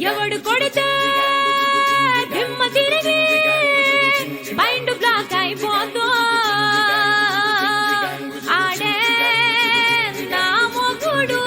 ఎవడు కొడితే దిమ్మ తిరిగి మైండ్ బ్లాక్ అయిపోతో ఆడే నా మొగుడు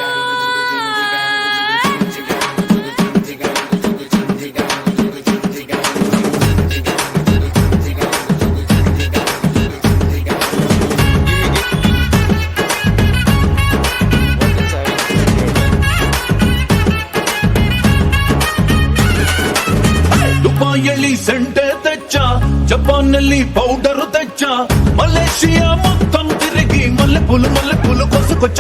ದುಬಾಯಲ್ಲಿ ಸೆಂಟೆ ತೆಚ್ಚ ಜಪಾನ್ನಲ್ಲಿ ಪೌಡರ್ ತೆಚ್ಚ ಮಲೇಷಿಯಾ మొత్తం తిరిగి మల్లె పూలు కోసుకొచ్చ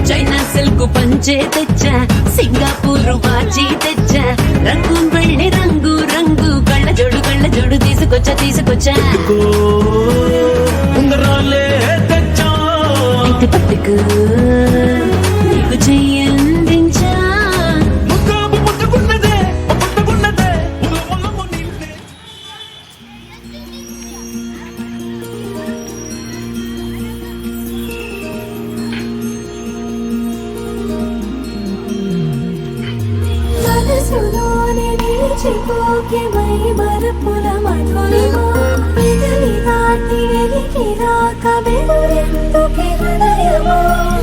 చైనా సిల్క్ పంచే తెచ్చా సింగపూర్ వాచి తెచ్చా రంగు వెళ్ళి రంగు రంగు కళ్ళ జోడు తీసుకొచ్చా ఉంగరాలే తెచ్చా పట్టుకు నీకు చెయ్యందించా ముట్టుకున్నదే మనసులోనే నిలిచిపోకే మై మరపుల మధురిమా పెదవి దాటి వెలికి రాక బెదురెందుకే హృదయమా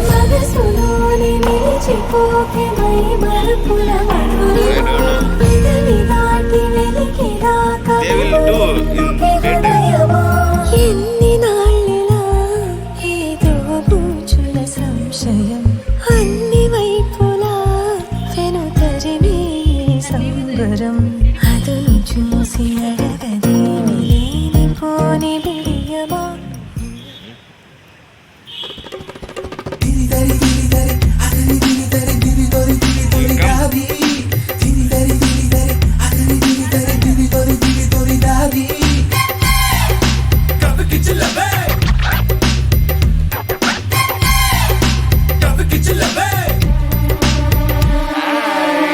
మనసులోనే నిలిచిపోకే మై మరపుల మధురిమా పెదవి దాటి వెలికి రాక బెదురెందుకే హృదయమా ఎన్ని నాళ్ళిలా ఏదో కూచుల సంశయం అన్ని వైపులా వెనుకరిమే సంబరం అదును చూసి అడగదేమి లేనిపోని బిడియమా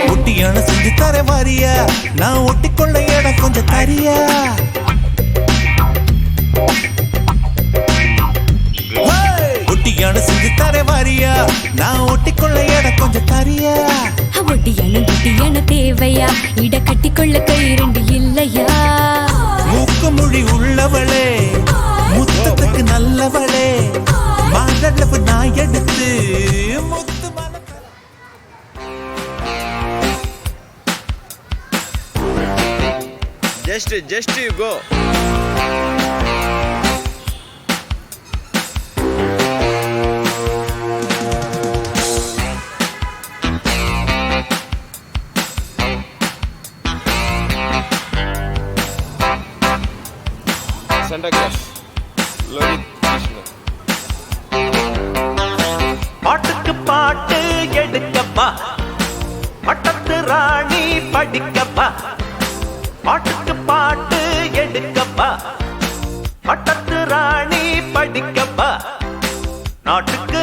ஒட்டியான செஞ்சு தர வாரியா நான் ஒட்டிக்கொள்ள இடம் கொஞ்சம் தரியா ஒட்டியான செஞ்சு தர வாரியா நான் ஒட்டிக்கொள்ள இடம் கொஞ்சம் தரியா ஒட்டியான தேவையா இட கட்டிக்கொள்ள கை ரெண்டு இல்லையா மூக்கு மொழி உள்ளவளே முத்தத்துக்கு நல்லவளே மாதளவு நான் எடுத்து முத்து Just you go. Santa Claus. Love Krishna. பாட்டுக்கு பாட்டு எடுக்கப்பா பட்டத்து ராணி படிக்கப்பா பாட்டுக்கு பாட்டு எடுக்கப்பா பட்டத்து ராணி படிக்கப்பா நாட்டுக்கு